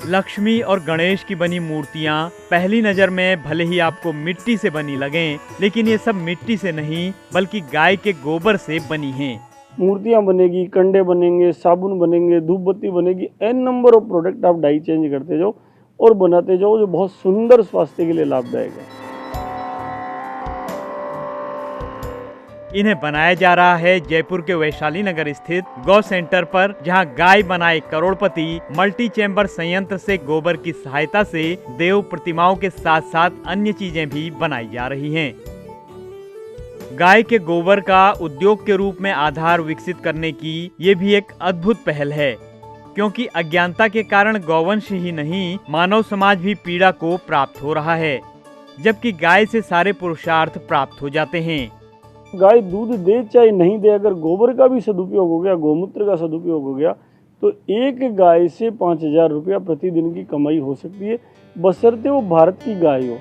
लक्ष्मी और गणेश की बनी मूर्तियाँ पहली नजर में भले ही आपको मिट्टी से बनी लगें, लेकिन ये सब मिट्टी से नहीं बल्कि गाय के गोबर से बनी हैं। मूर्तियाँ बनेगी, कंडे बनेंगे, साबुन बनेंगे, धूप बत्ती बनेगी, एन नंबर ऑफ प्रोडक्ट आप डाई चेंज करते जाओ और बनाते जाओ, जो बहुत सुंदर स्वास्थ्य के लिए लाभदायक है। इन्हें बनाया जा रहा है जयपुर के वैशाली नगर स्थित गौ सेंटर पर, जहां गाय बनाए करोड़पति मल्टी चैम्बर संयंत्र से गोबर की सहायता से देव प्रतिमाओं के साथ साथ अन्य चीजें भी बनाई जा रही हैं। गाय के गोबर का उद्योग के रूप में आधार विकसित करने की ये भी एक अद्भुत पहल है, क्योंकि अज्ञानता के कारण गौवंश ही नहीं मानव समाज भी पीड़ा को प्राप्त हो रहा है, जबकि गाय से सारे पुरुषार्थ प्राप्त हो जाते हैं। गाय दूध दे चाहे नहीं दे, अगर गोबर का भी सदुपयोग हो गया, गोमूत्र का सदुपयोग हो गया, तो एक गाय से 5,000 रुपया प्रतिदिन की कमाई हो सकती है, बशर्ते वो भारत की गाय हो।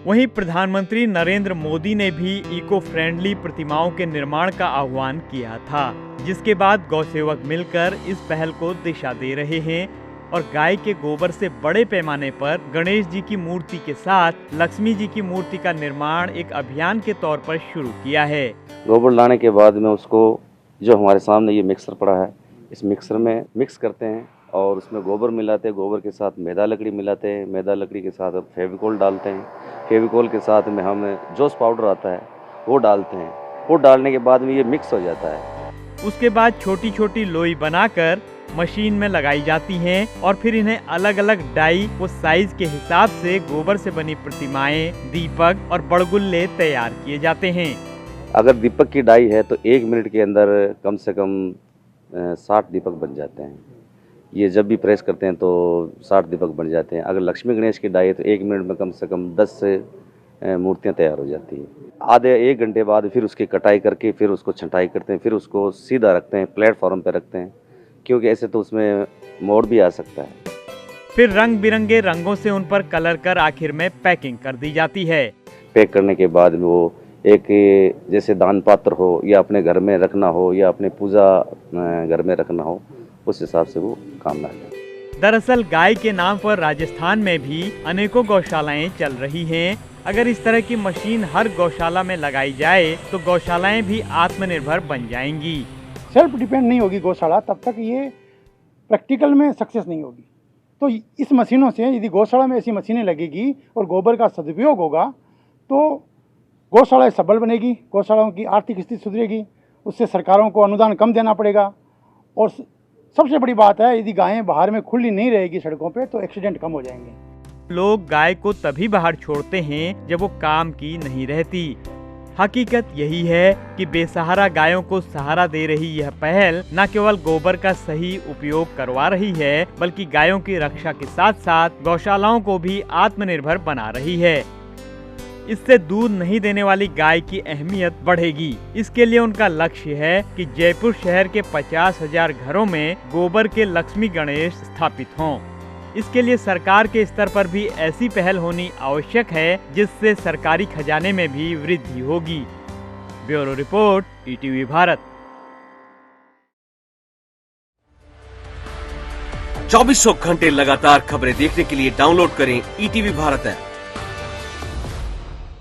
वहीं प्रधानमंत्री नरेंद्र मोदी ने भी इको फ्रेंडली प्रतिमाओं के निर्माण का आह्वान किया था, जिसके बाद गौसेवक मिलकर इस पहल को दिशा दे रहे हैं और गाय के गोबर से बड़े पैमाने पर गणेश जी की मूर्ति के साथ लक्ष्मी जी की मूर्ति का निर्माण एक अभियान के तौर पर शुरू किया है। गोबर लाने के बाद में उसको, जो हमारे सामने ये मिक्सर पड़ा है, इस मिक्सर में मिक्स करते हैं और उसमें गोबर मिलाते हैं, गोबर के साथ मैदा लकड़ी मिलाते हैं, मैदा लकड़ी के साथ फेविकोल डालते हैं, फेविकोल के साथ में हम जोस पाउडर आता है वो डालते हैं, वो डालने के बाद में ये मिक्स हो जाता है। उसके बाद छोटी छोटी लोई बनाकर मशीन में लगाई जाती हैं और फिर इन्हें अलग अलग डाई व साइज के हिसाब से गोबर से बनी प्रतिमाएं, दीपक और बड़गुल्ले तैयार किए जाते हैं। अगर दीपक की डाई है तो 1 मिनट के अंदर कम से कम 60 दीपक बन जाते हैं। ये जब भी प्रेस करते हैं तो 60 दीपक बन जाते हैं। अगर लक्ष्मी गणेश की डाई है तो 1 मिनट में कम से कम 10 से मूर्तियाँ तैयार हो जाती हैं। आधे 1 घंटे बाद फिर उसकी कटाई करके फिर उसको छंटाई करते हैं, फिर उसको सीधा रखते हैं, प्लेटफॉर्म पर रखते हैं, क्योंकि ऐसे तो उसमें मोड़ भी आ सकता है। फिर रंग बिरंगे रंगों से उन पर कलर कर आखिर में पैकिंग कर दी जाती है। पैक करने के बाद वो एक जैसे दान पात्र हो या अपने घर में रखना हो या अपने पूजा घर में रखना हो, उस हिसाब से वो काम ना है। दरअसल गाय के नाम पर राजस्थान में भी अनेकों गौशालाएं चल रही हैं। अगर इस तरह की मशीन हर गौशाला में लगाई जाए तो गौशालाएं भी आत्मनिर्भर बन जाएंगी। सेल्फ डिपेंड नहीं होगी गौशाला, तब तक ये प्रैक्टिकल में सक्सेस नहीं होगी। तो इस मशीनों से, यदि गौशाला में ऐसी मशीनें लगेगी और गोबर का सदुपयोग होगा तो गौशाला सबल बनेगी, गौशालाओं की आर्थिक स्थिति सुधरेगी, उससे सरकारों को अनुदान कम देना पड़ेगा। और सबसे बड़ी बात है, यदि गायें बाहर में खुली नहीं रहेगी सड़कों पे तो एक्सीडेंट कम हो जाएंगे। लोग गाय को तभी बाहर छोड़ते हैं जब वो काम की नहीं रहती। हकीकत यही है कि बेसहारा गायों को सहारा दे रही यह पहल न केवल गोबर का सही उपयोग करवा रही है, बल्कि गायों की रक्षा के साथ साथ गौशालाओं को भी आत्मनिर्भर बना रही है। इससे दूध नहीं देने वाली गाय की अहमियत बढ़ेगी। इसके लिए उनका लक्ष्य है कि जयपुर शहर के 50,000 घरों में गोबर के लक्ष्मी गणेश स्थापित हों। इसके लिए सरकार के स्तर पर भी ऐसी पहल होनी आवश्यक है जिससे सरकारी खजाने में भी वृद्धि होगी। Bureau report, ETV Bharat. 2400 घंटे लगातार खबरें देखने के लिए डाउनलोड करें ईटीवी भारत ऐप।